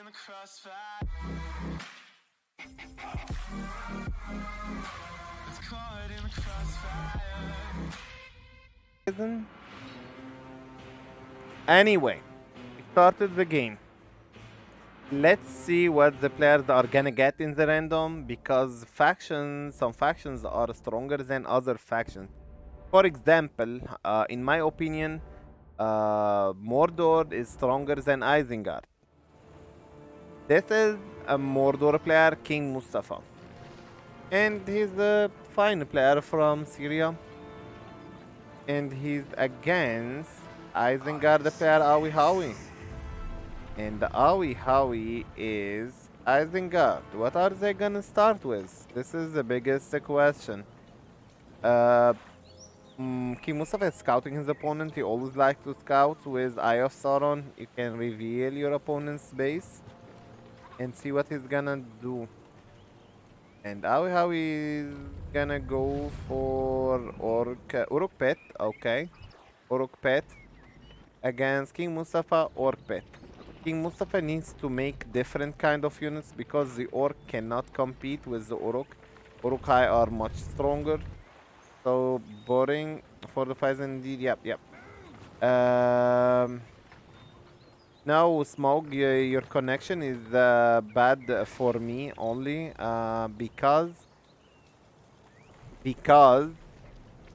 the crossfire. It's caught in the crossfire. Anyway, we started the game. Let's see what the players are gonna get in the random because some factions are stronger than other factions. For example, in my opinion, Mordor is stronger than Isengard. This is a Mordor player, King Mustafa. And he's a fine player from Syria. And he's against Isengard player Awi Howie. And the Awi Howie is Isengard. What are they gonna start with? This is the biggest question. Uh, King Mustafa is scouting his opponent. He always likes to scout with Eye of Sauron. You can reveal your opponent's base and see what he's gonna do. And Awi Howie is gonna go for Uruk Pet. Okay. Uruk Pet against King Mustafa Orc Pet. King Mustafa needs to make different kind of units because the Orc cannot compete with the Uruk. Uruk-hai are much stronger. So boring for the fights indeed. Yep. Now Smog, your connection is bad for me only because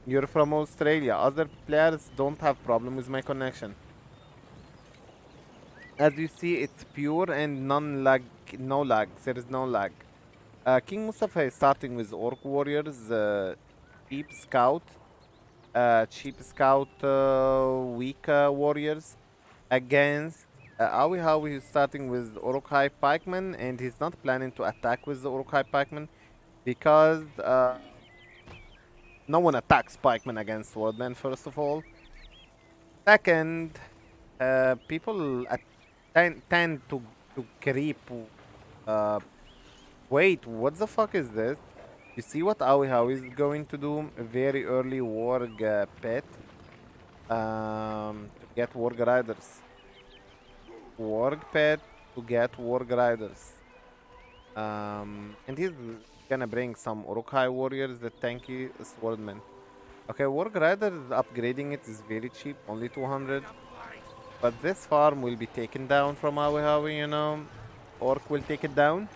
you're from Australia. Other players don't have problem with my connection. As you see, it's pure and non-lag, no lag. There is no lag. King Mustafa is starting with Orc Warriors, cheap scout, weak warriors against Awi Howie is starting with Uruk-hai Pikemen, and he's not planning to attack with the Uruk-hai Pikemen because no one attacks Pikemen against Swordmen, first of all. Second, people tend to creep. Uh, wait, what the fuck is this? You see what Awi Howie is going to do? A very early Warg pet to get Warg Riders. Warg pet to get Warg Riders. And he's gonna bring some Uruk-hai warriors, the tanky swordmen. Okay, Warg Riders upgrading it is very cheap, only 200. But this farm will be taken down from Awi Howie, you know. Orc will take it down.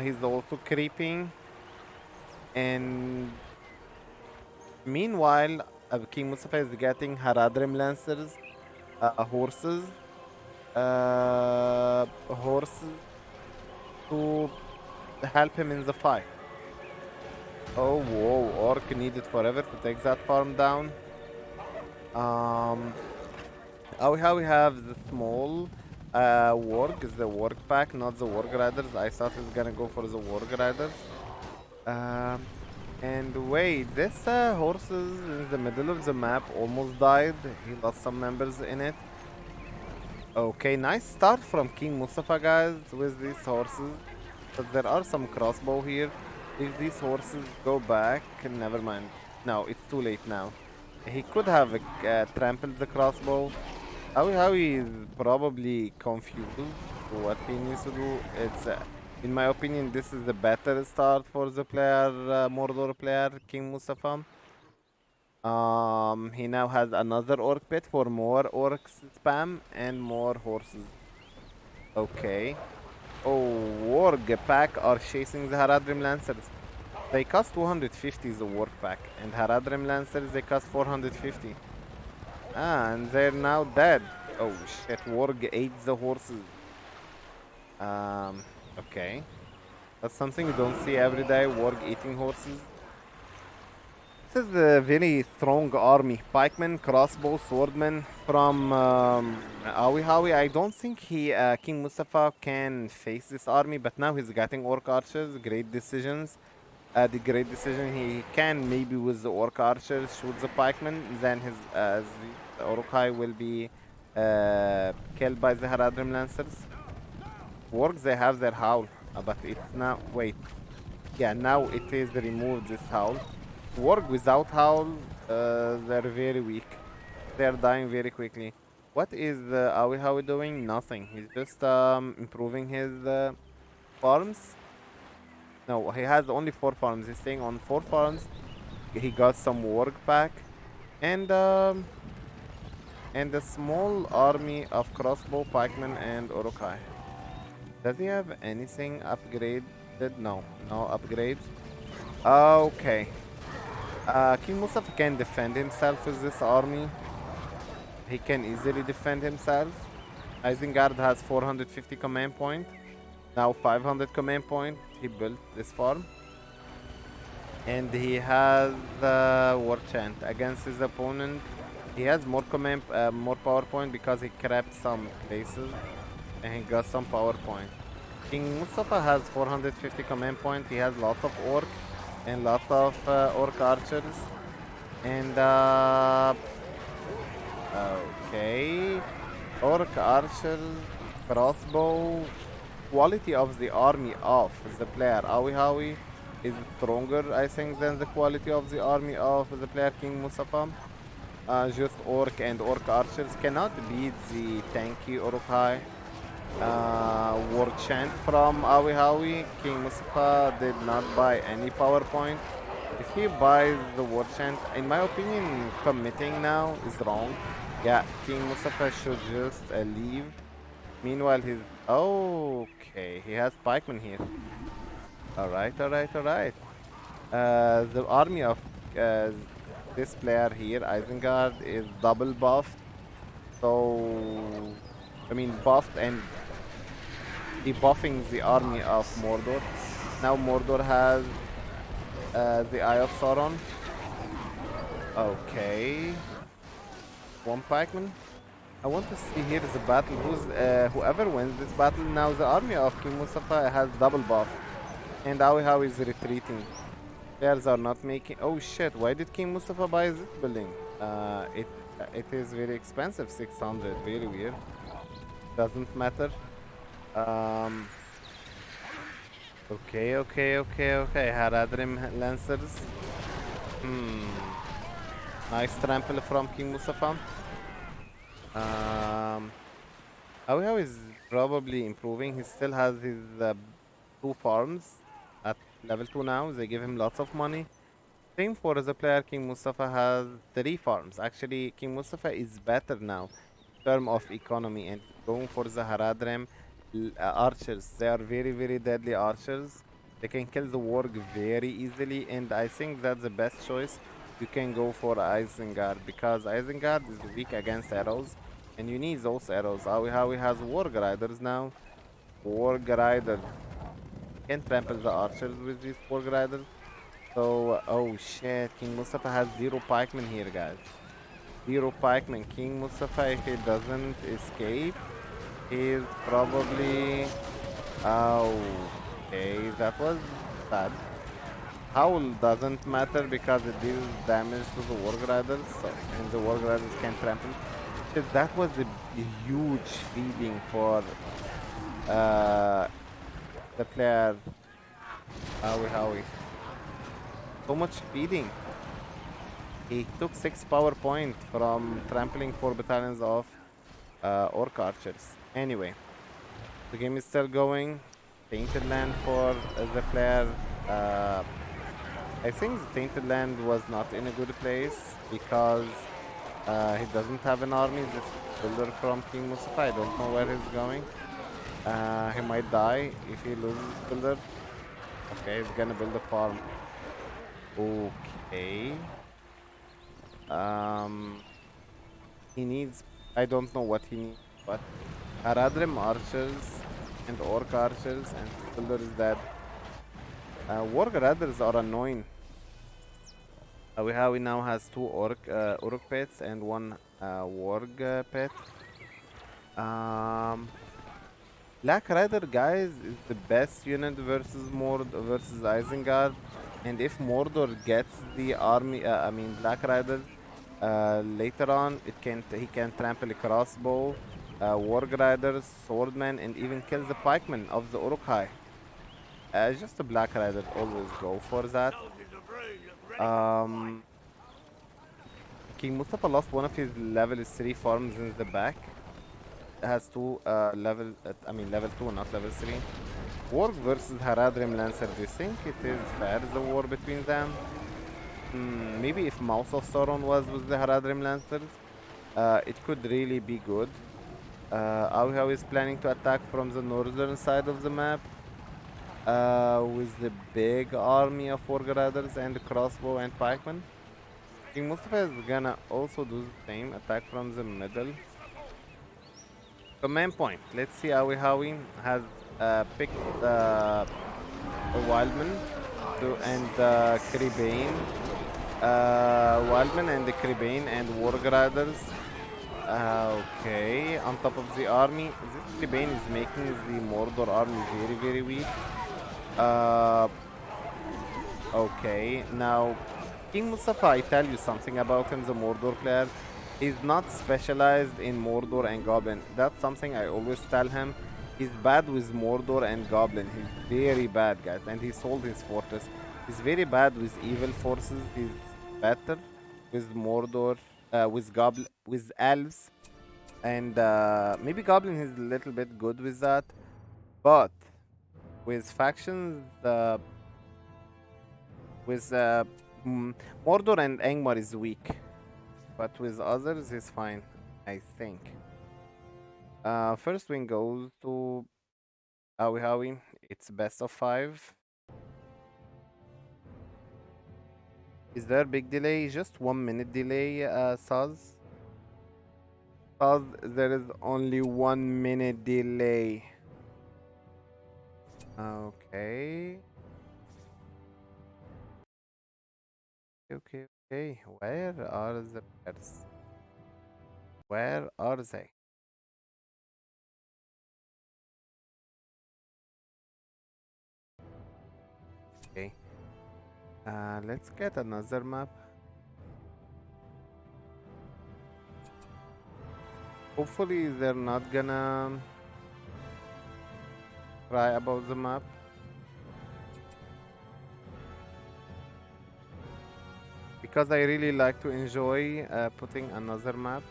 He's also creeping. And meanwhile, King Mustafa is getting Haradrim Lancers, horses to help him in the fight. Oh, whoa, Orc needed forever to take that farm down. How we have the small Warg, is the Warg pack, not the Warg Riders. I thought he was gonna go for the Warg Riders. And wait, this horses in the middle of the map almost died. He lost some members in it. Okay, nice start from King Mustafa, guys, with these horses. But there are some crossbow here. If these horses go back, never mind. No, it's too late now. He could have trampled the crossbow. How he is probably confused what he needs to do. It's, in my opinion, this is the better start for the player, Mordor player, King Mustafa. He now has another orc pit for more orcs spam and more horses. Okay. Oh, Warg pack are chasing the Haradrim Lancers. They cost 250 the Warg pack, and Haradrim Lancers they cost 450. Ah, and they're now dead. Oh shit, Warg ate the horses. Okay. That's something you don't see every day, Warg eating horses. This is a very strong army. Pikemen, crossbow, swordmen from Awi Howie. I don't think King Mustafa can face this army, but now he's getting orc archers. Great decisions. The great decision he can maybe with the orc archers shoot the pikemen. Then his the Uruk-hai will be killed by the Haradrim Lancers. Wargs they have their howl, but it's now wait. Yeah, now it is removed this howl. Warg without howl, they're very weak. They're dying very quickly. What is Awi doing? Nothing. He's just improving his farms. No, he has only 4 farms. He's staying on 4 farms. He got some work back, and a small army of crossbow pikemen and urukai. Does he have anything upgraded? No, no upgrades. Okay. King Mustafa can defend himself with this army. He can easily defend himself. Isengard has 450 command point. Now 500 command point. He built this farm. And he has the war chant against his opponent. He has more more power point because he crapped some places and he got some power point. King Mustafa has 450 command point. He has lots of orc and lots of orc archers. And okay, orc archers, crossbow. Quality of the army of the player Awi is stronger, I think, than the quality of the army of the player King Mustafa. Just orc and orc archers cannot beat the tanky Urukai war chant from Awi. King Mustafa did not buy any power point. If he buys the war chant, in my opinion, committing now is wrong. Yeah, King Mustafa should just leave. Meanwhile, he's okay. He has pikemen here. Alright. The army of this player here, Isengard, is double buffed. So, I mean, buffed and debuffing the army of Mordor. Now Mordor has the Eye of Sauron. Okay. One pikeman. I want to see here is a battle. Whoever wins this battle now, the army of King Mustafa has double buff, and Awi is retreating. Players are not making. Oh shit! Why did King Mustafa buy this building? It is very expensive, 600. Very weird. Doesn't matter. Um. Okay. Haradrim Lancers. Nice trample from King Mustafa. Awi is probably improving. He still has his 2 farms at level 2 now. They give him lots of money. Same for the player King Mustafa has 3 farms. Actually, King Mustafa is better now in terms of economy and going for the Haradrim archers. They are very deadly archers. They can kill the warg very easily, and I think that's the best choice. You can go for Isengard because Isengard is weak against arrows, and you need those arrows. Awi has warg riders now. Warg riders can trample the archers with these warg riders. So, oh shit, King Mustafa has 0 pikemen here, guys. 0 pikemen. King Mustafa, if he doesn't escape, he's probably. Oh, okay, that was bad. Howl doesn't matter because it deals damage to the Warg Riders, so, and the Warg Riders can trample. That was a huge feeding for the player Howie. So much feeding. He took 6 power point from trampling 4 battalions of Orc Archers. Anyway, the game is still going. Tainted Land for the player. I think the Tainted Land was not in a good place because he doesn't have an army. This builder from King Mustafa, I don't know where he's going. He might die if he loses builder. Okay, he's gonna build a farm. Okay. He needs. I don't know what he needs, but Haradrim archers and Orc archers and builder is dead. Warg Riders are annoying. We now has 2 Orc pets and 1 Warg pet. Black Rider, guys, is the best unit versus versus Isengard. And if Mordor gets the army, Black Riders, later on, he can trample a crossbow, Warg Riders, Swordmen, and even kill the pikemen of the Uruk-hai. Just a Black Rider, always go for that. King Mustafa lost one of his level 3 farms in the back. has two level. I mean level 2, not level 3. Warg versus Haradrim Lancer. Do you think it is fair, the war between them? Maybe if Mouse of Sauron was with the Haradrim Lancers, it could really be good. Auhau is planning to attack from the northern side of the map with the big army of Warg Riders and crossbow and pikemen. King Mustafa is gonna also do the same, attack from the middle. Command point. Let's see Howie has picked a Wildman and Cribane. Wildman and the Cribane and Warg Riders. Okay, on top of the army. This Cribane is making the Mordor army very, very weak. Okay, now King Mustafa, I tell you something about him, the Mordor player. He's not specialized in Mordor and Goblin. That's something I always tell him. He's bad with Mordor and Goblin. He's very bad, guys. And he sold his fortress. He's very bad with evil forces. He's better with Mordor, with elves. And maybe Goblin is a little bit good with that. But with factions, with Mordor and Angmar is weak. But with others, he's fine, I think. First win goes to Howie. It's best of 5. Is there a big delay? Just 1 minute delay, Saz. Saz, there is only 1 minute delay. Okay. Okay. Where are the pairs? Where are they? Okay. Let's get another map. Hopefully they're not gonna cry about the map. Because I really like to enjoy putting another map.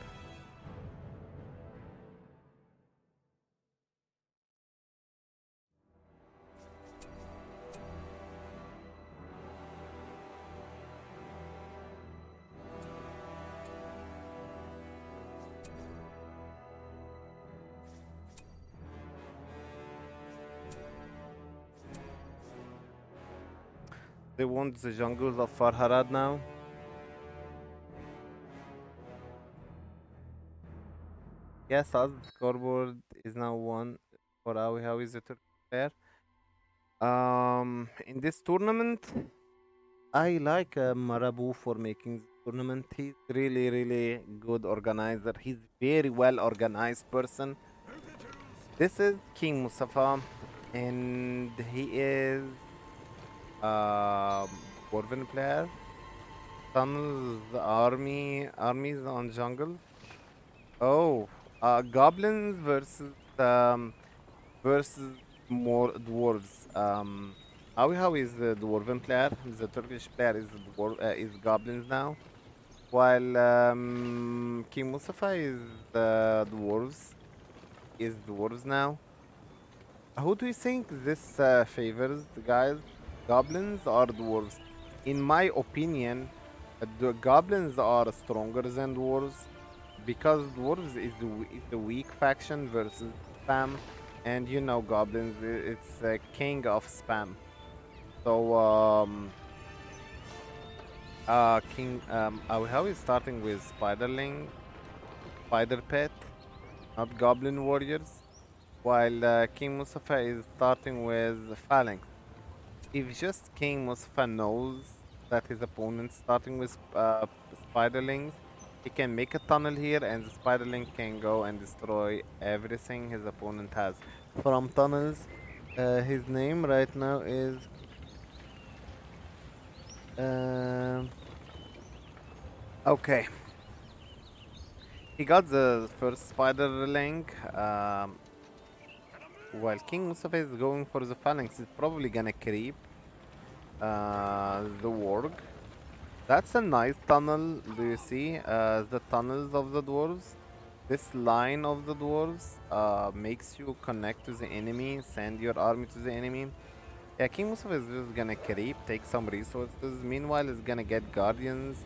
They want the jungles of Farharad now. Yes, as scoreboard is now one for Awi. How is the Turkish player? In this tournament, I like Marabu for making the tournament. He's really, really good organizer. He's very well organized person. This is King Mustafa, and he is Dwarven player. Tunnels, armies on jungle. Oh, goblins versus more dwarves. How is the dwarven player? The Turkish player is goblins now, while King Mustafa is dwarves. Is dwarves now. Who do you think this favors, guys? Goblins or dwarves? In my opinion, the goblins are stronger than dwarves because dwarves is the weak faction versus spam, and you know goblins it's a king of spam. So King how is starting with spiderling, spider pet, not goblin warriors, while King Mustafa is starting with phalanx. If just King Mustafa knows that his opponent starting with spiderlings, he can make a tunnel here and the spiderling can go and destroy everything his opponent has from tunnels. His name right now is um okay. He got the first spiderling. While King Mustafa is going for the phalanx, he's probably gonna creep the warg. That's a nice tunnel. Do you see the tunnels of the dwarves? this line of the dwarves makes you connect to the enemy, send your army to the enemy. Yeah, King Mustafa is just gonna creep, take some resources. Meanwhile, he's gonna get guardians,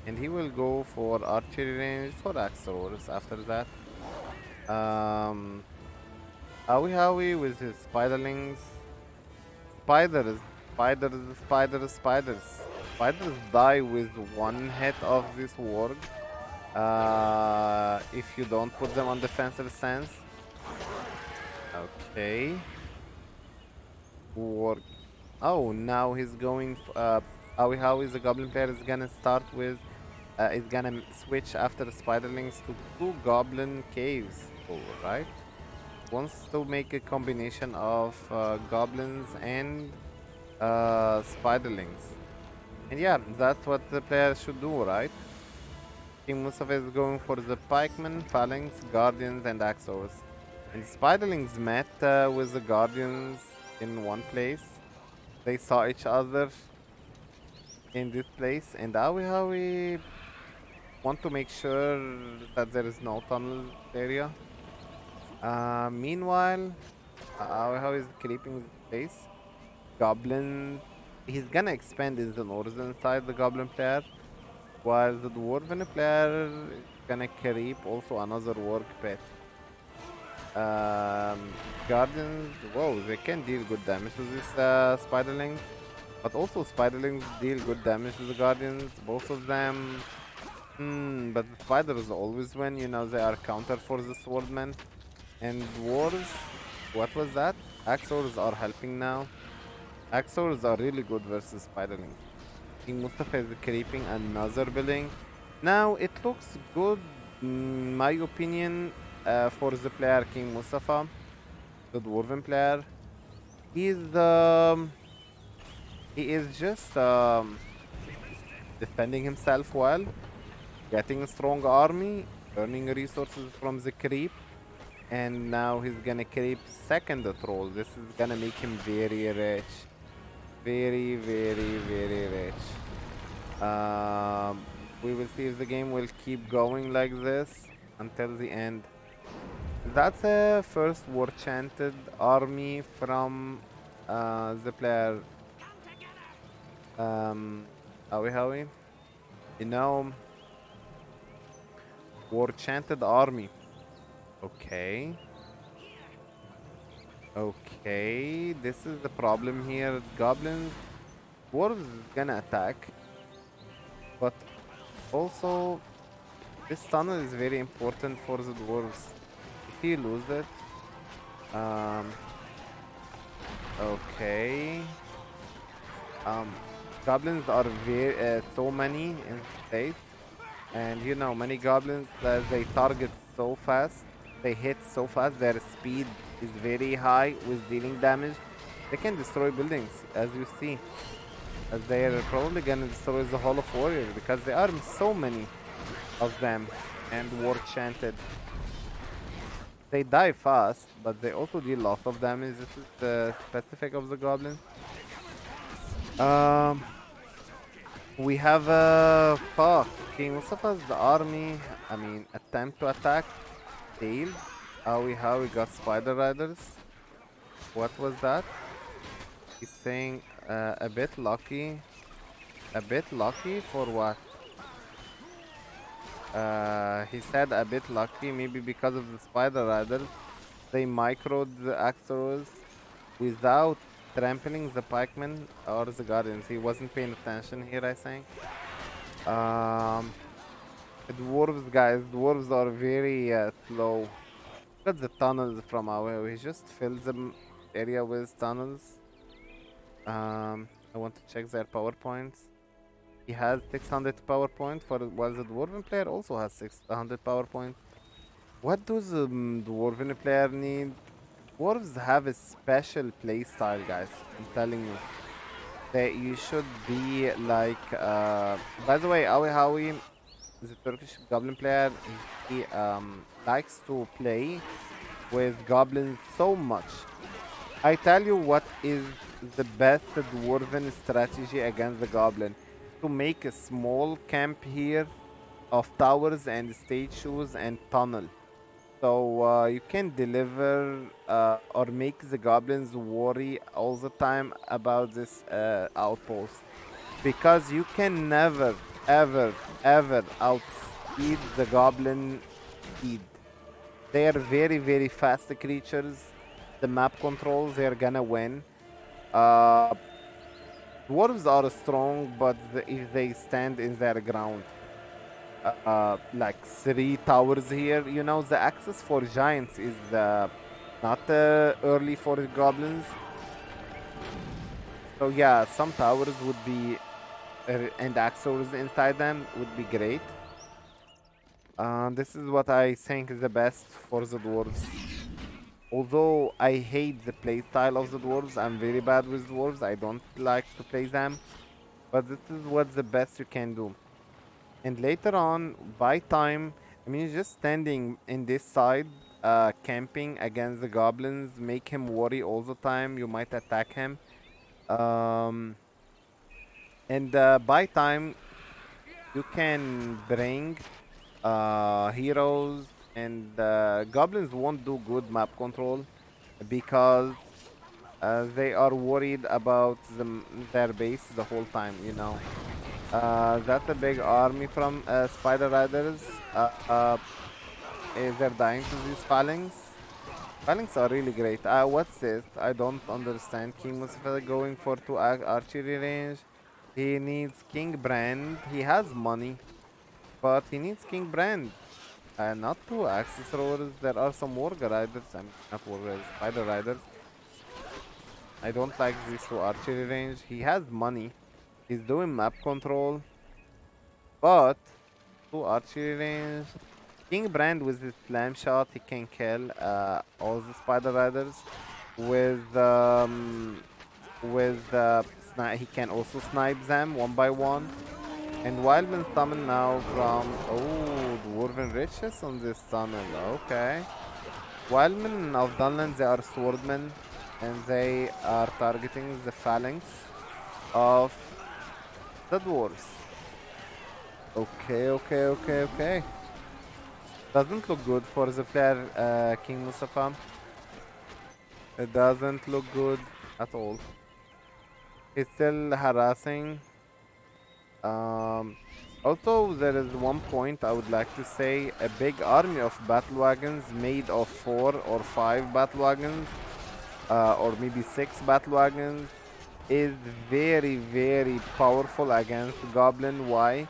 and he will go for archery range for Axorus after that. Um, Awi with his spiderlings. Spiders, spiders. Spiders die with one hit of this warg. If you don't put them on defensive stance. Okay. Warg. Oh, now he's going. Awi the goblin player is gonna start with. Is gonna switch after the spiderlings to two goblin caves. Alright. Wants to make a combination of goblins and spiderlings. And yeah, that's what the player should do, right? King Mustafa is going for the pikemen, phalanx, guardians, and axors. And spiderlings met with the guardians in one place. They saw each other in this place, and Awi want to make sure that there is no tunnel area. Meanwhile, Awi is creeping this place. Goblin, he's gonna expand in the northern side, the goblin player, while the dwarven player is gonna creep also another work pet. Um, Guardians, whoa, they can deal good damage to this spiderlings, but also spiderlings deal good damage to the guardians, both of them. But the spiders always win, you know, they are counter for the swordmen. And dwarves, what was that? Axors are helping now. Axors are really good versus spiderlings. King Mustafa is creeping another building. Now it looks good, in my opinion, for the player King Mustafa, the dwarven player. He's he is just defending himself well, getting a strong army, earning resources from the creep, and now he's gonna creep second troll. This is gonna make him very rich, very rich. We will see if the game will keep going like this until the end. That's a first war chanted army from the player Howie. You know, war chanted army. Okay. Okay, this is the problem here. Goblins, dwarves is gonna attack, but also this tunnel is very important for the dwarves. If you lose it, um, okay. Goblins are very so many in space, and you know many goblins they target so fast, they hit so fast. Their speed is very high with dealing damage. They can destroy buildings, as you see, as they are probably gonna destroy the Hall of Warriors because there are so many of them and war chanted. They die fast, but they also deal lots of damage. This is the specific of the goblin. Um, we have a King Mustafa's the army. I mean, attempt to attack, failed. How we got spider riders. What was that? He's saying a bit lucky. A bit lucky for what? He said a bit lucky, maybe because of the spider riders. They microed the Axorus without trampling the pikemen or the guardians. He wasn't paying attention here, I think. Dwarves, guys, dwarves are very slow. Look at the tunnels from away. We just filled the area with tunnels. I want to check their PowerPoints. He has 600 PowerPoint, while the dwarven player also has 600 PowerPoint. What does the dwarven player need? Dwarves have a special play style, guys. I'm telling you. That you should be like. By the way, Howie, the Turkish goblin player, he likes to play with goblins so much. I tell you what is the best dwarven strategy against the goblin. To make a small camp here of towers and statues and tunnel. So you can deliver or make the goblins worry all the time about this outpost because you can never, ever, ever outspeed the goblin speed. They are very, very fast creatures. The map controls, they're gonna win. Uh, Dwarves are strong, but if they stand in their ground, like three towers here, you know, the access for giants is not early for the goblins. So yeah, some towers would be and axles inside them would be great. This is what I think is the best for the dwarves. Although I hate the playstyle of the dwarves, I'm very bad with dwarves. I don't like to play them, but this is what the best you can do. And later on, by time, I mean just standing in this side, camping against the goblins, make him worry all the time. You might attack him. Um, and by time, you can bring heroes, and goblins won't do good map control because they are worried about their base the whole time, you know. That's a big army from spider riders. They're dying to these phalanx. Phalanx are really great. What's this? I don't understand. King Mustafa going for two archery range. He needs King Brand. He has money, but he needs King Brand. Not two axis throwers. There are some warrior riders. I mean, not warrior spider riders. I don't like these two archery range. He has money. He's doing map control, but two archery range. King Brand with his slam shot, he can kill all the spider riders. With he can also snipe them one by one. And Wildman summon now from Dwarven Riches on this tunnel. Okay. Wildmen of Dunland, they are swordmen and they are targeting the phalanx of the dwarves. Okay, okay, okay, okay. Doesn't look good for the player King Mustafa. It doesn't look good at all. He's still harassing. Um, Also, there is one point I would like to say. A big army of battle wagons made of 4 or 5 battle wagons, or maybe 6 battle wagons, is very, very powerful against Goblin. Why?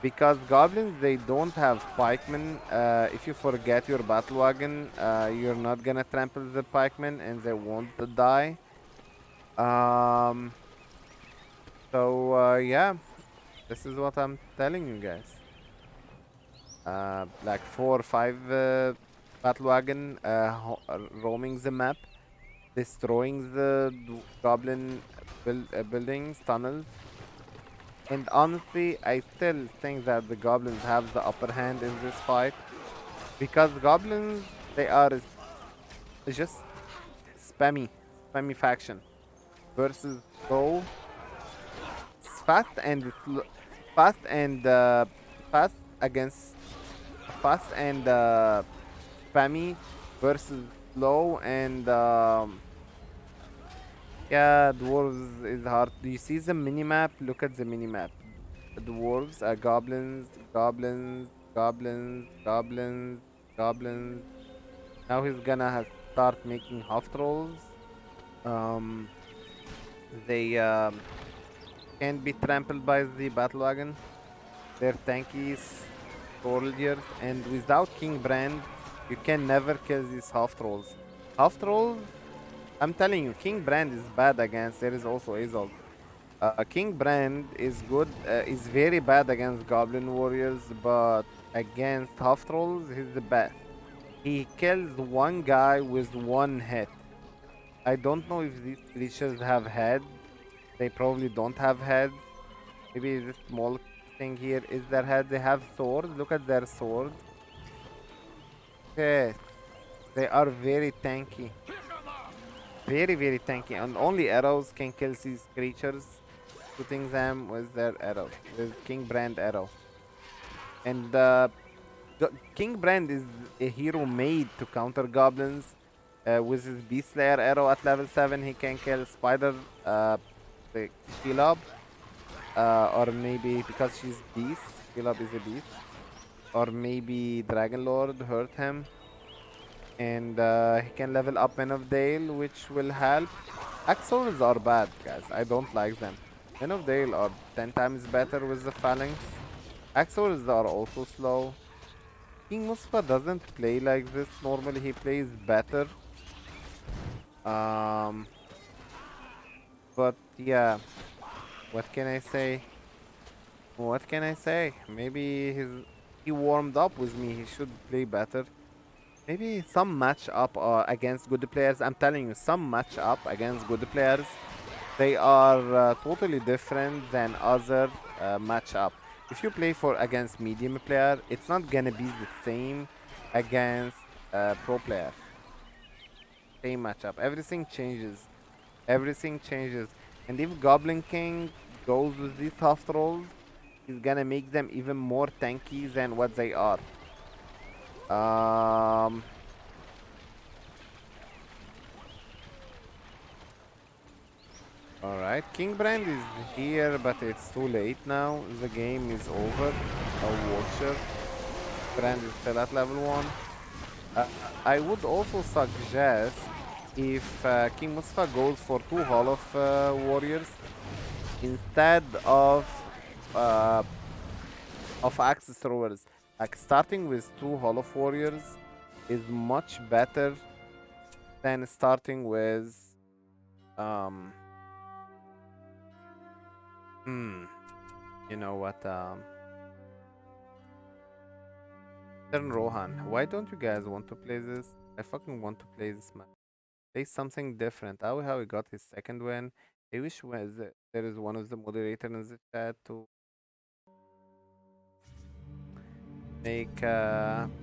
Because goblins, they don't have pikemen. If you forget your battle wagon, you're not gonna trample the pikemen and they won't die. Um, yeah, this is what I'm telling you guys. Like 4 or 5 battle wagon roaming the map, destroying the goblin buildings, tunnels. And honestly, I still think that the goblins have the upper hand in this fight because goblins, they are just spammy, spammy faction versus slow, fast and fast and fast against fast and spammy versus slow and yeah, dwarves is hard. Do you see the minimap? Look at the minimap. Dwarves, goblins, goblins, goblins, goblins, goblins. Now he's gonna start making half trolls. Um, they can't be trampled by the battle wagon. They're tanky soldiers, and without King Brand, you can never kill these half trolls. Half trolls, I'm telling you, King Brand is bad against. There is also Azul. King Brand is good, is very bad against Goblin Warriors, but against Half Trolls, he's the best. He kills one guy with one hit. I don't know if these creatures have heads. They probably don't have heads. Maybe this small thing here is their head. They have swords. Look at their sword. Okay, they are very tanky. Very, very tanky. And only arrows can kill these creatures. Shooting them with their arrow, with King Brand arrow. And King Brand is a hero made to counter goblins. With his Beast Slayer arrow at level 7, he can kill Spider, the Shelob. Or maybe because she's Beast, Shelob is a Beast. Or maybe Dragon Lord hurt him. And he can level up Men of Dale, which will help. Axors are bad, guys. I don't like them. Men of Dale are 10 times better with the Phalanx. Axors are also slow. King Mustafa doesn't play like this. Normally he plays better. Um, but yeah, what can I say? What can I say? Maybe he warmed up with me. He should play better. Maybe some match up against good players. I'm telling you, some match up against good players. They are totally different than other match up. If you play for against medium player, it's not gonna be the same against pro player. Same matchup. Everything changes. Everything changes. And if Goblin King goes with these soft rolls, he's gonna make them even more tanky than what they are. Um, Alright, King Brand is here, but it's too late now. The game is over. No Watcher. Brand is still at level 1. Uh, I would also suggest if King Mustafa goes for 2 Hall of Warriors instead uh, of Axe Throwers. Like starting with 2 Hall of Warriors is much better than starting with um hmm you know what Turn Rohan. Why don't you guys want to play this? I fucking want to play this map. Play something different. How he got his second win. I wish there is one of the moderators in the chat to make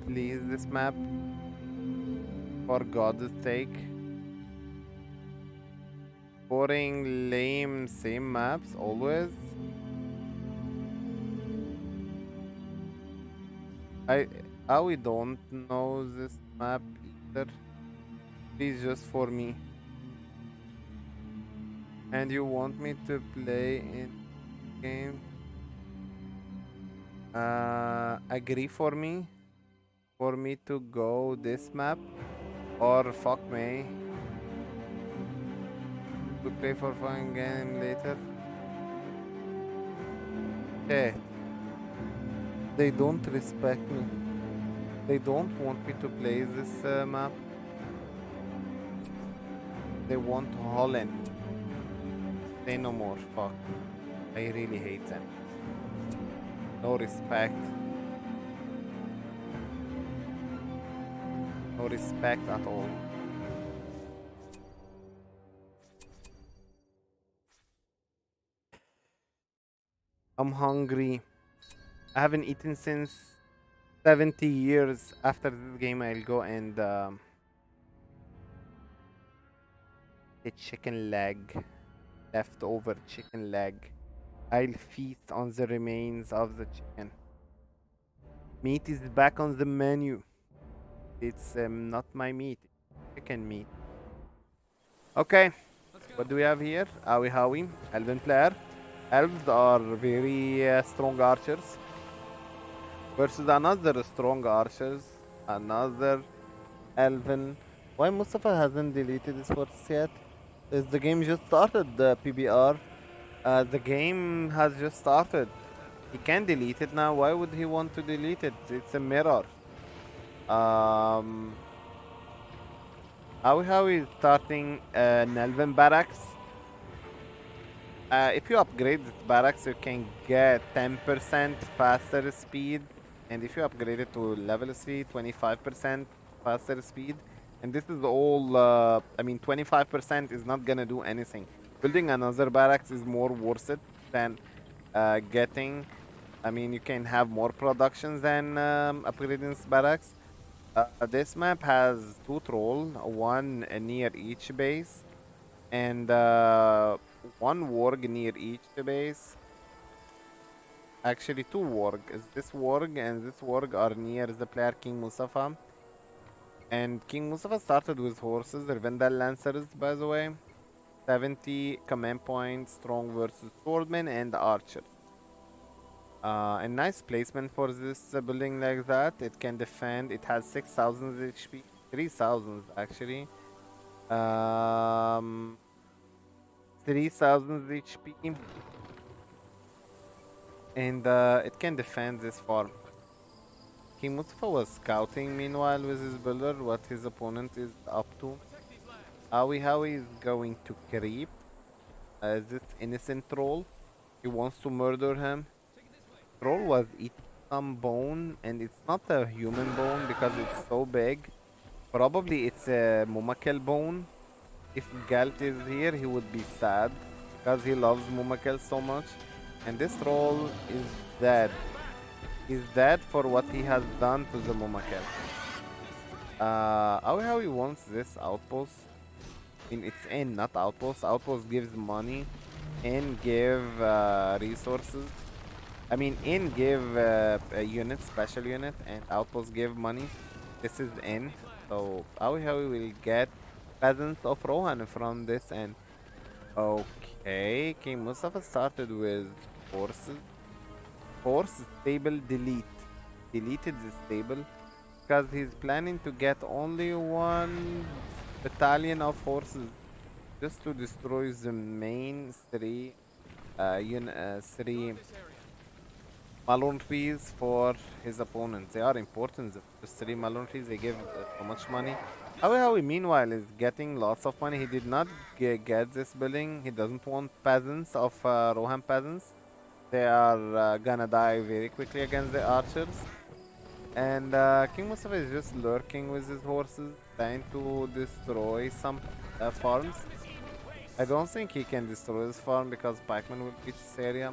please this map for God's sake. Boring, lame, same maps always. I don't know this map either. Please just for me. And you want me to play in game? Agree for me? For me to go this map? Or fuck me? We play for fun game later? Okay. They don't respect me. They don't want me to play this map. They want Holland. Say no more. Fuck. I really hate them. No respect. No respect at all. I'm hungry. I haven't eaten since 70 years. After this game, I'll go and get chicken leg. Leftover chicken leg. I'll feast on the remains of the chicken. Meat is back on the menu. It's not my meat. It's chicken meat. Okay. What do we have here? Ahwe Howie. Elven player. Elves are very strong archers. Versus another strong archers. Another Elven. Why Mustafa hasn't deleted his force yet? Is the game just started, the PBR? The game has just started. He can delete it now. Why would he want to delete it? It's a mirror. Um, how is starting Nelvin barracks? If you upgrade the barracks, you can get 10% faster speed, and if you upgrade it to level 3, 25% faster speed. And this is all. I mean, 25% is not gonna do anything. Building another barracks is more worth it than getting. I mean, you can have more production than upgrading this barracks. This map has 2 troll, one near each base, and one warg near each base. actually two warg. Is this warg and this warg are near the player King Mustafa. And King Mustafa started with horses, they're Vendal Lancers by the way. 70 command points, strong versus swordman and archer. A nice placement for this building like that. It can defend. It has 6,000 HP, 3,000 actually. Um, 3,000 HP, and it can defend this farm. King Mustafa was scouting meanwhile with his builder what his opponent is up to. Howie is going to creep this innocent troll. He wants to murder him. Troll was eating some bone, and it's not a human bone because it's so big. Probably it's a Mumakel bone. If Galt is here, he would be sad because he loves Mumakel so much. And this troll is dead. He's dead for what he has done to the Mumakel. How he wants this outpost. I mean, it's in, not outpost. Outpost gives money and give resources. I mean, in give a unit, special unit, and outpost give money. This is in. So how will get peasants of Rohan from this end. Okay, King Mustafa started with forces. Force stable delete. Deleted the stable because he's planning to get only one battalion of horses just to destroy the main three Malone trees for his opponents. They are important. The three Malone trees, they give so much money. However, meanwhile, is getting lots of money. He did not get this building. He doesn't want peasants of Rohan peasants. They are gonna die very quickly against the archers. And King Mustafa is just lurking with his horses, trying to destroy some farms. I don't think he can destroy this farm because pikemen will reach this area.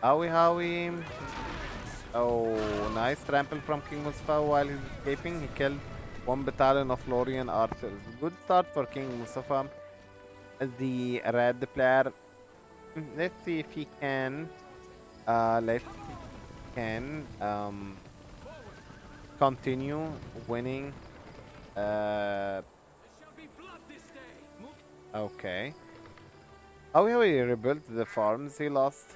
Howie. Oh, nice trample from King Mustafa while he's escaping. He killed one battalion of Lorian archers. Good start for King Mustafa. The red player. Let's see if he can. Let's see if he can continue winning. Uh, okay. However, he rebuilt the farms. He lost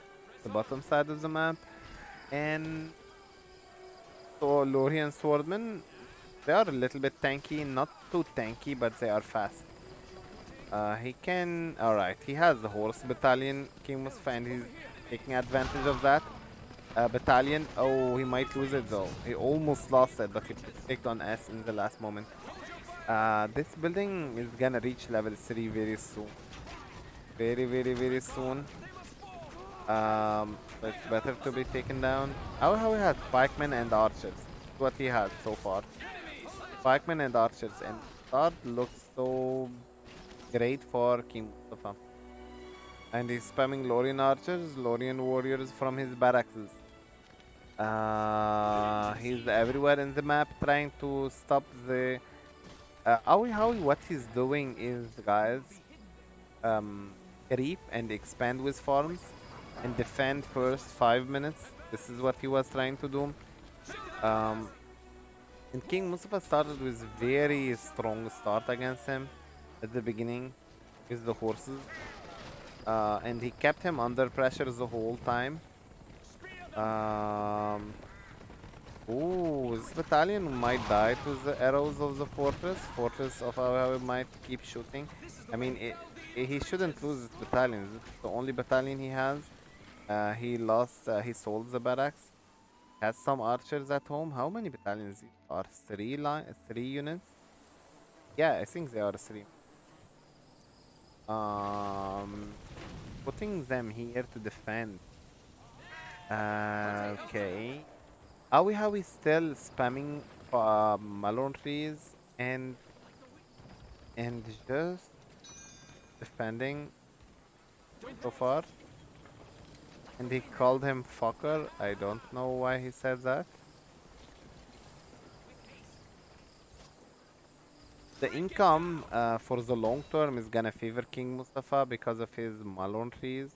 the bottom side of the map. And so Lorian Swordmen, they are a little bit tanky, not too tanky, but they are fast. He can, alright, he has the horse battalion, King Mustafa, and he's taking advantage of that. Battalion, oh, he might lose it though. He almost lost it, but he picked on S in the last moment. This building is gonna reach level 3 very soon. Very soon. So it's better to be taken down. How he has pikemen and archers. That's what he has so far. Pikemen and archers, and that looks so great for King Mustafa. And he's spamming Lorian archers, Lorian warriors from his barracks. He's everywhere in the map trying to stop the. Howie, what he's doing is, guys, creep and expand with farms and defend first 5 minutes. This is what he was trying to do. And King Mustafa started with very strong start against him at the beginning with the horses. And he kept him under pressure the whole time. Ooh, this battalion might die to the arrows of the fortress. Fortress of our might keep shooting. I mean, he shouldn't lose this battalion. This is the only battalion he has. He lost, he sold the barracks. Has some archers at home. How many battalions are? Three units? Yeah, I think they are three. Putting them here to defend. Okay. Are we still spamming Malone trees and just defending so far? And he called him fucker. I don't know why he said that. The income for the long term is gonna favor King Mustafa because of his Malone trees.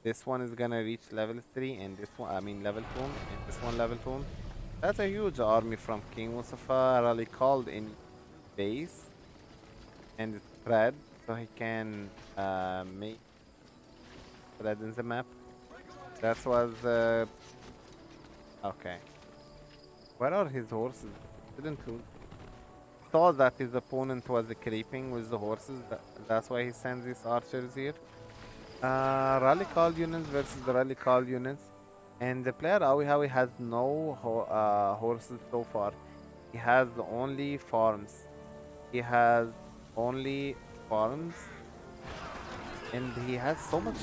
This one is gonna reach level 3, and this one, I mean level 2, and this one level 2. That's a huge army from King Mustafa, really called in base and spread, so he can make spread in the map. That was okay. Where are his horses? Didn't lose. Saw that his opponent was creeping with the horses. That's why he sends these archers here. Rally call units versus the rally call units. And the player Awi Howie has no horses so far. He has only farms. He has only farms. And he has so much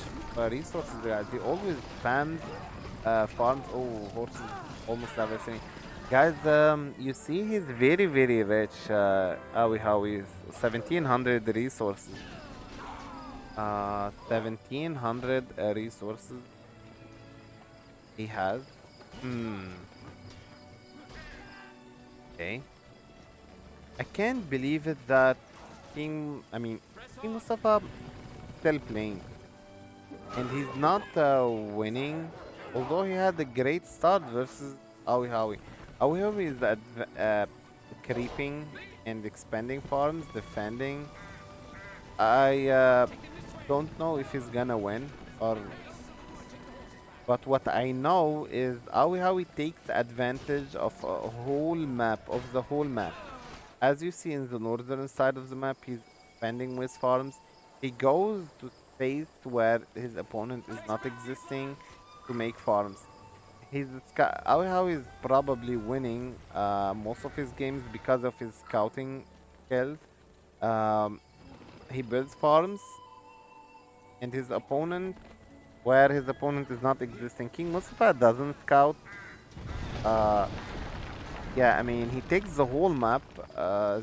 resources, guys. He always spams farms. Oh, horses, almost everything. Guys, you see he's very, very rich. Awi Howie is 1700 resources. 1700 resources he has. Okay. I can't believe it that King Mustafa still playing. And he's not winning, although he had a great start versus Awi Howie. Awi Howie is creeping and expanding farms, defending. I don't know if he's gonna win or, but what I know is Awi Howie takes advantage of a whole map, of the whole map. As you see in the northern side of the map, he's defending with farms. He goes to space where his opponent is not existing to make farms. Awi Howie is probably winning most of his games because of his scouting skills. Um, he builds farms, and where his opponent is not existing. King Mustafa doesn't scout. Uh, yeah, I mean, he takes the whole map,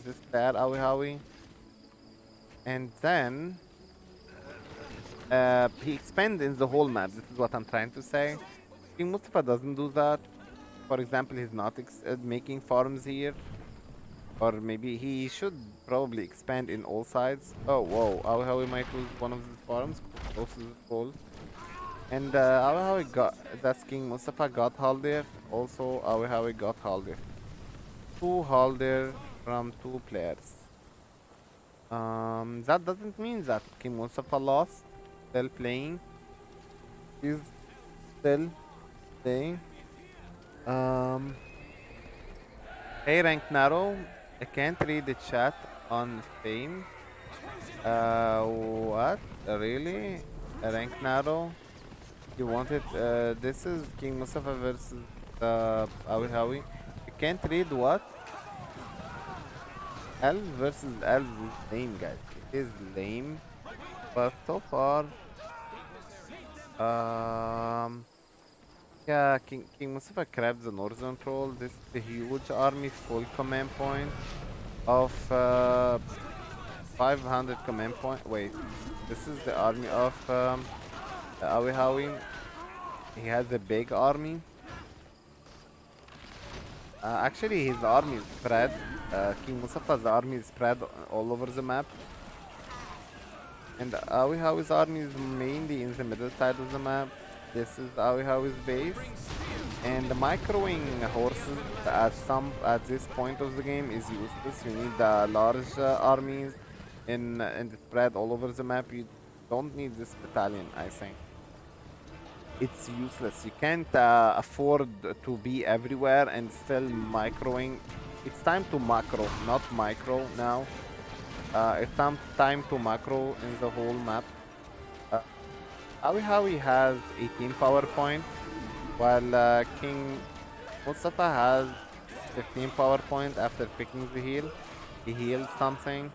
this bad Awi Howie, and then he expands in the whole map. This is what I'm trying to say. King Mustafa doesn't do that. For example, he's not making farms here. Or maybe he should probably expand in all sides. Oh, whoa. How we might lose one of the farms close to the goal. And how we got, that's King Mustafa got Haldir. Also, how we got Haldir. Two Haldir from two players. That doesn't mean that King Mustafa lost. Still playing. He's still playing. Hey, Rank Narrow. I can't read the chat on Fame. What? Really? Rank Narrow? You want it? This is King Mustafa versus Awi Howie. You can't read what? Elves versus Elves is lame, guys. It is lame. But so far, um, yeah, King Mustafa grabbed the Northern Troll. This is a huge army, full command point of 500 command point. Wait, this is the army of Awi Howie. He has a big army. Actually, his army is spread. King Mustafa's army is spread all over the map. And Awi Howie's army is mainly in the middle side of the map. This is Awi Howie's base. And the microwing horses at this point of the game is useless. You need large armies and spread all over the map. You don't need this battalion, I think. It's useless. You can't afford to be everywhere and still microing. It's time to macro, not micro now. It's time to macro in the whole map. Uh, Awi Howie has 18 power point, while King Mustafa has 15 power point after picking the heal. He healed something.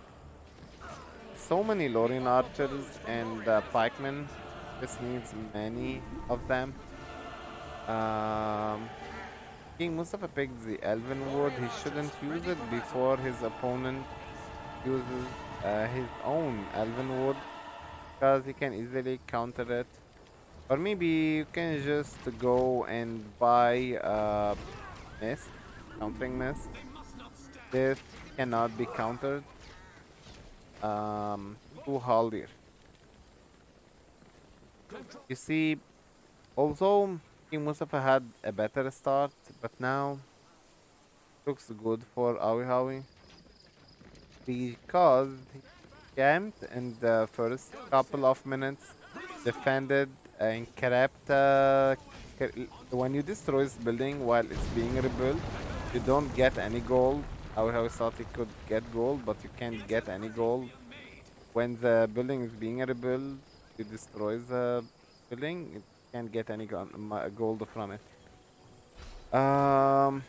So many Lorien archers and pikemen. This needs many of them. Um, King Mustafa picked the Elven Ward. He shouldn't use it before his opponent uses his own Elven Ward, because he can easily counter it. Or maybe you can just go and buy Mist, countering Mist. This cannot be countered. Too Haldir. You see, although King Mustafa had a better start, but now looks good for Awi because he camped in the first couple of minutes, defended and kept. When you destroy this building while it's being rebuilt, you don't get any gold. Awi thought he could get gold, but you can't get any gold. When the building is being rebuilt, you destroy the building, you can't get any gold from it. Um.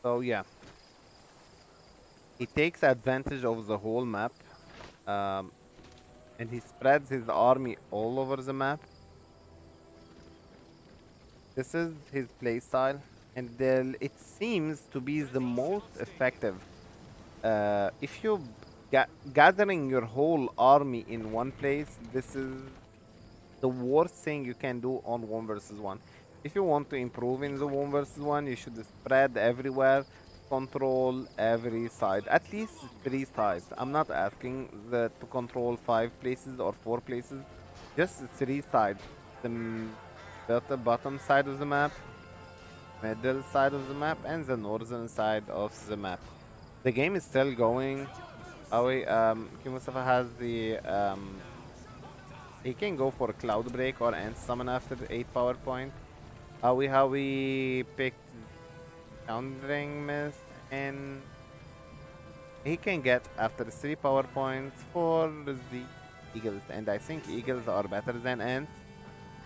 So yeah, he takes advantage of the whole map, um, and he spreads his army all over the map. This is his playstyle, and it seems to be the most effective. If you gathering your whole army in one place, this is the worst thing you can do on 1 versus 1. If you want to improve in the 1 versus 1, you should spread everywhere, control every side, at least 3 sides. I'm not asking to control 5 places or 4 places, just 3 sides. The bottom side of the map, middle side of the map, and the northern side of the map. The game is still going. King Mustafa has the he can go for Cloud Break or End Summon after the 8 power point. Howie picked Countering Mist, and he can get after 3 power points for the Eagles. And I think Eagles are better than Ants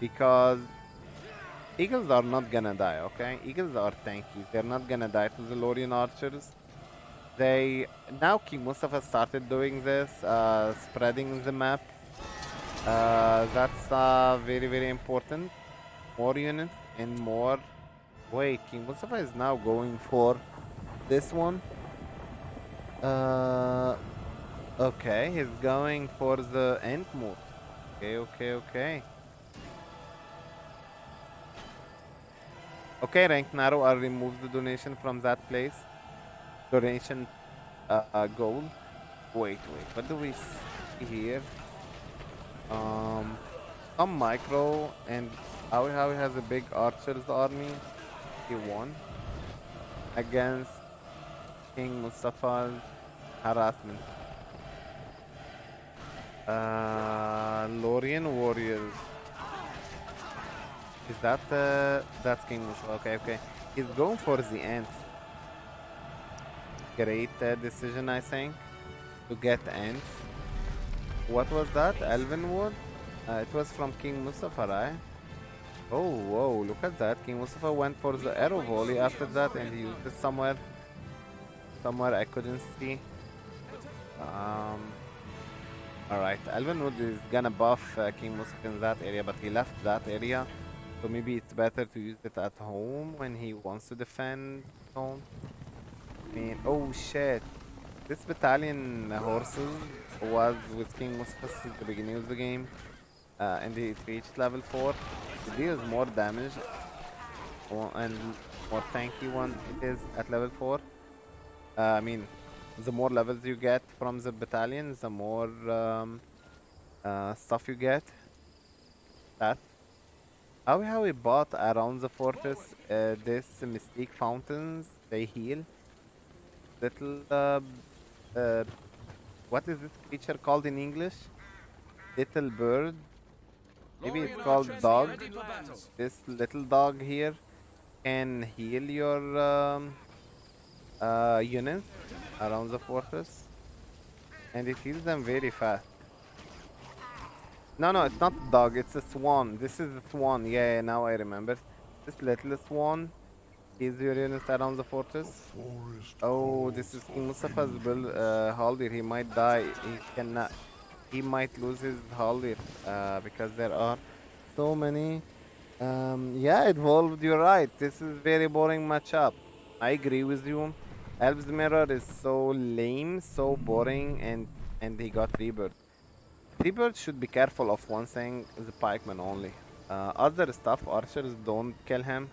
because Eagles are not gonna die, okay? Eagles are tanky. They're not gonna die to the Lorien Archers. They now King Mustafa started doing this, spreading the map. That's very very important. More units and more. Wait, King Mustafa is now going for this one. Uh, okay, he's going for the end mode. Okay, okay, okay. Okay, rank narrow. I'll remove the donation from that place. Donation goal. Wait, wait. What do we see here? Some micro and Howie has a big archers army. He won against King Mustafa's harassment. Lorien warriors. Is that that's King Mustafa? Okay, okay. He's going for the ants. Great decision, I think, to get ants. What was that? Elvenwood? It was from King Mustafa, right? Oh, whoa, look at that. King Mustafa went for the arrow volley after that and he used it somewhere. Somewhere I couldn't see. Alright, Elvenwood is gonna buff King Mustafa in that area, but he left that area. So maybe it's better to use it at home when he wants to defend home. I mean, oh shit. This battalion horses was with King Mustafa since the beginning of the game. And it reached level 4. It deals more damage and more tanky one it is at level 4. I mean, the more levels you get from the battalion, the more stuff you get. That. How we bought around the fortress this mystique fountains, they heal. Little what is this creature called in English? Little bird. Maybe it's called dog. This little dog here can heal your units around the fortress, and it heals them very fast. No, it's not a dog. It's a swan. This is a swan. Yeah, now I remember. This little swan heals your units around the fortress. Oh, this is King Mustafa's Haldir. He might die. He cannot. He might lose his Haldir because there are so many. Yeah, Evolved, you're right. This is very boring matchup. I agree with you. Elves Mirror is so lame, so boring, and he got Rebirth. Rebirth should be careful of one thing, the pikeman only. Other stuff, archers don't kill him.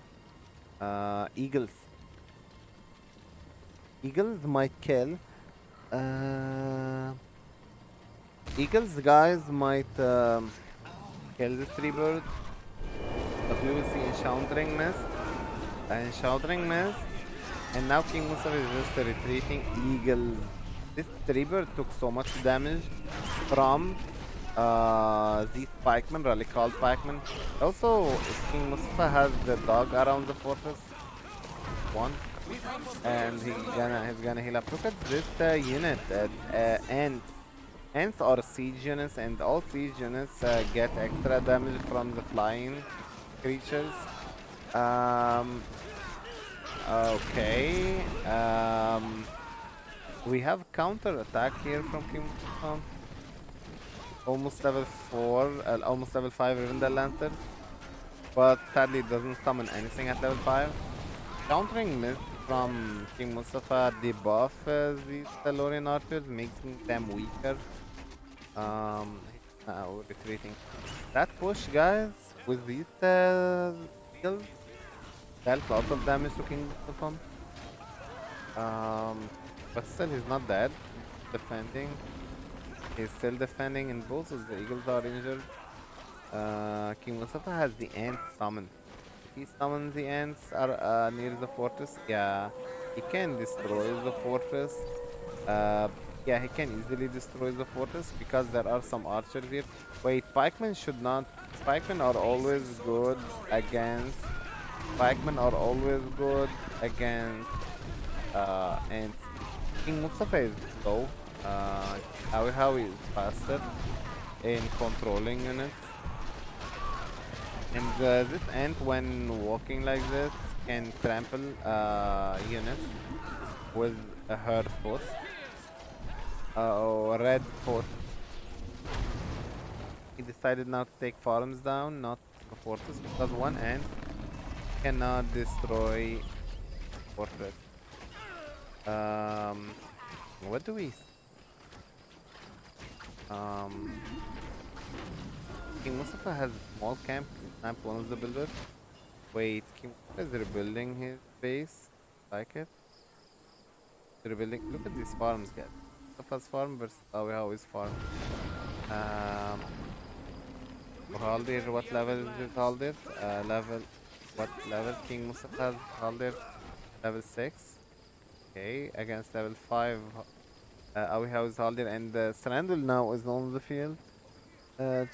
Eagles. Eagles might kill. Eagles guys might kill the three birds, but we will see encountering mist. Encountering mist. And now King Mustafa is just retreating eagle. This three bird took so much damage from these pikemen, really called pikemen. Also, King Mustafa has the dog around the fortress. One. And he's gonna heal up. Look at this unit. Ants. Ants are siege units, and all siege units get extra damage from the flying creatures. Um, okay. We have counter attack here from King Mustafa. Almost level 4, almost level 5 even the lantern. But sadly it doesn't summon anything at level 5. Countering mist from King Mustafa debuff these Telorian archers, making them weaker. Now retreating. That push, guys, with these skills, dealt lots of damage to King Mustafa. But still, he's not dead. Defending. He's still defending, and both of the eagles are injured. King Mustafa has the ants summoned. If he summons the ants near the fortress, yeah, he can destroy the fortress. Yeah, he can easily destroy the fortress because there are some archers here. Wait, pikemen should not. Pikemen are always good against. Pikemen are always good against ants. King Mustafa is slow. How is faster in controlling units. And this ant, when walking like this, can trample units with her foot. Or red foot. He decided now to take farms down, not the fortress, because one ant cannot destroy fortress. What do we? King Mustafa has a small camp. Camp one of the builders. Wait, King Mustafa is rebuilding his base. Like it. Rebuilding. Look at these farms, guys. Mustafa's farm versus Awihawi's farm. Haldir, what level is Haldir? Level. What level King Mustafa has Haldir? Level 6. Okay, against level 5. Awihawi is Haldir, and Strandul now is on the field.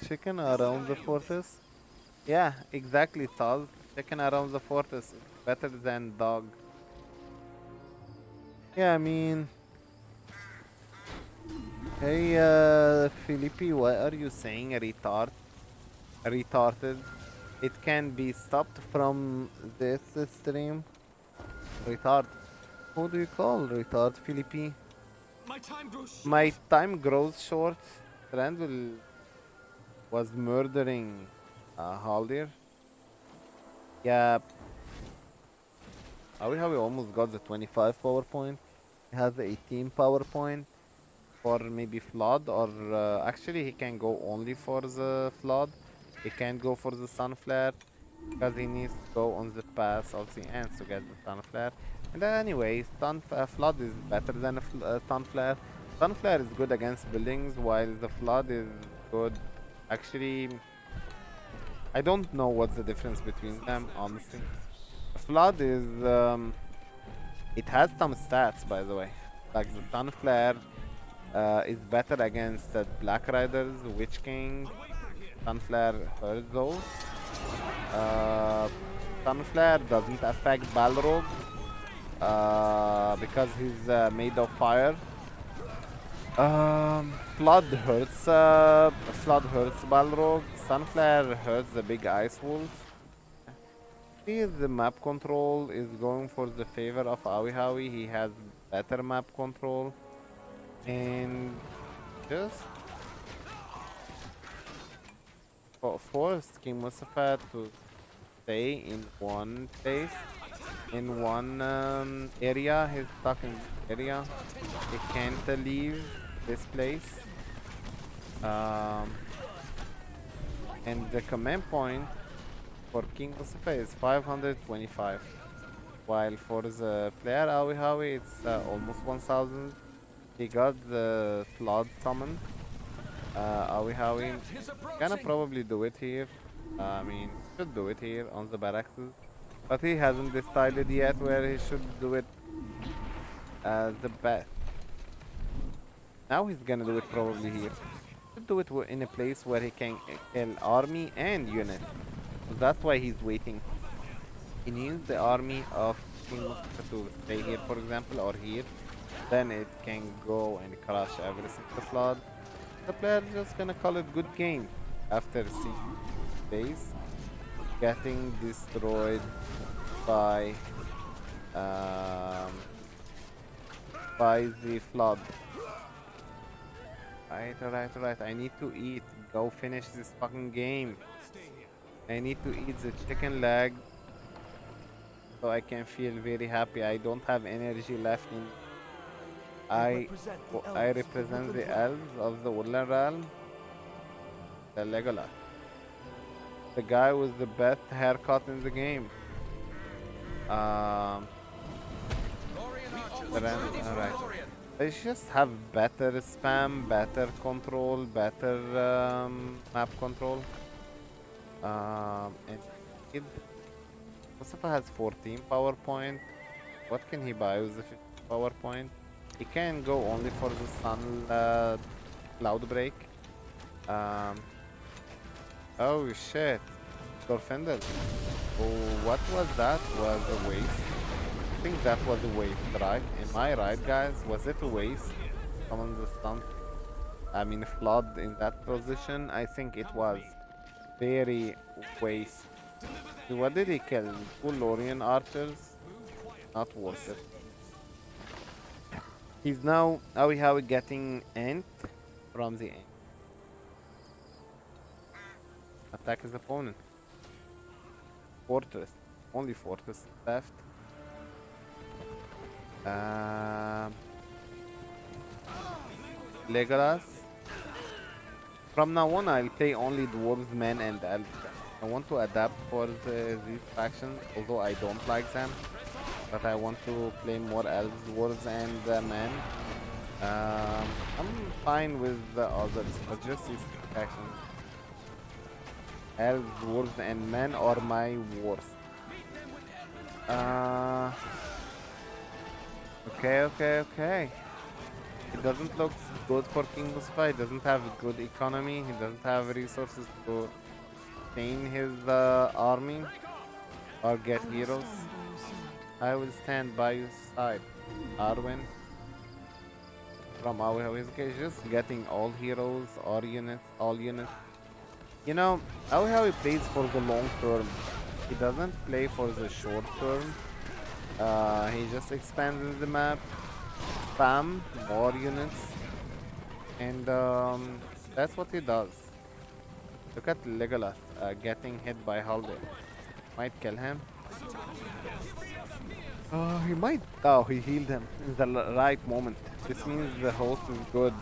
Chicken around the fortress. Yeah, exactly, Tal. Chicken around the fortress is better than dog. Yeah, I mean, hey, Philippi, why are you saying retard? Retarded? It can be stopped from this stream. Retard. Who do you call retard, Philippi? My time grows short. My time grows short. Randall was murdering Haldir. Yeah, we almost got the 25 power point. He has the 18 power point for maybe flood, or actually he can go only for the flood. He can't go for the sun flare because he needs to go on the path of the ants to get the sun flare. And anyway, flood is better than a sun flare. Sun flare is good against buildings, while the flood is good. Actually, I don't know what's the difference between them, honestly. Flood is it has some stats, by the way. Like the sun flare is better against Black Riders, Witch King. Sun flare hurts those. Uh, sun flare doesn't affect Balrog because he's made of fire. Flood hurts. Flood hurts Balrog. Sunflare hurts the big ice wolf. See, the map control is going for the favor of Awihawi. He has better map control, and just forced King Mustafa to stay in one place, in one area. He's stuck in this area. He can't leave this place. And the command point for King Mustafa is 525, while for the player Awihawi it's almost 1000. He got the flood summon. Howie Death is gonna approaching. probably do it here. I mean, should do it here on the barracks, but he hasn't decided yet where he should do it the best. Now he's gonna do it probably here. Should do it in a place where he can kill army and unit. So that's why he's waiting. He needs the army of King Mustafa to stay here, for example, or here. Then it can go and crush every single flood. The player just gonna call it good game after 6 days, getting destroyed by um, by the flood. Right. I need to eat. Go finish this fucking game. I need to eat the chicken leg so I can feel very happy. I don't have energy left in. I represent the elves of the Woodland Realm, the Legolas, the guy with the best haircut in the game. Um, alright. They just have better spam, better control, better map control. And it, Mustafa has 14 PowerPoint. What can he buy with the 50 PowerPoint? He can go only for the sun cloud break. Um, oh shit, Dorfendel. Oh, what was that? Was a waste. I think that was a waste, right? Am I right, guys? Was it a waste? Someone the stun. I mean, flood in that position. I think it was very waste. What did he kill? Two Lorien archers? Not worth it. He's now how we getting Ant from the Ant. Attack his opponent. Fortress. Only fortress left. Um, Legolas. From now on, I'll play only dwarves, men, and elves. I want to adapt for these factions, although I don't like them. But I want to play more elves, dwarves, and men. I'm fine with the others, but just these factions. Elves, dwarves, and men are my worst. Uh, okay. It doesn't look good for King Mustafa. He doesn't have good economy. He doesn't have resources to sustain his army or get heroes. I will stand by your side. Arwen from ahwe. He's just getting all heroes, all units. You know, ahwe plays for the long term. He doesn't play for the short term. He just expands the map, spam more units, and that's what he does. Look at Legolas getting hit by Haldir. Might kill him. He might. Oh, he healed him in the right moment. This means the host is good.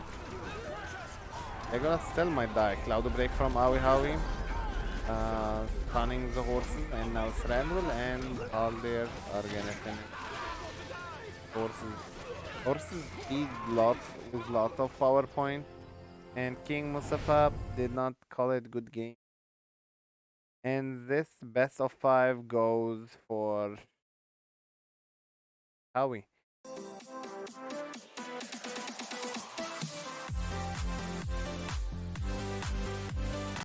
Legolas still might die. Cloud break from ahwe. Stunning the horses, and now Thranduil and Haldir are gonna finish. Horses. Horses eat lots with lot of PowerPoint, and King Mustafa did not call it good game. And this best of 5 goes for Howie.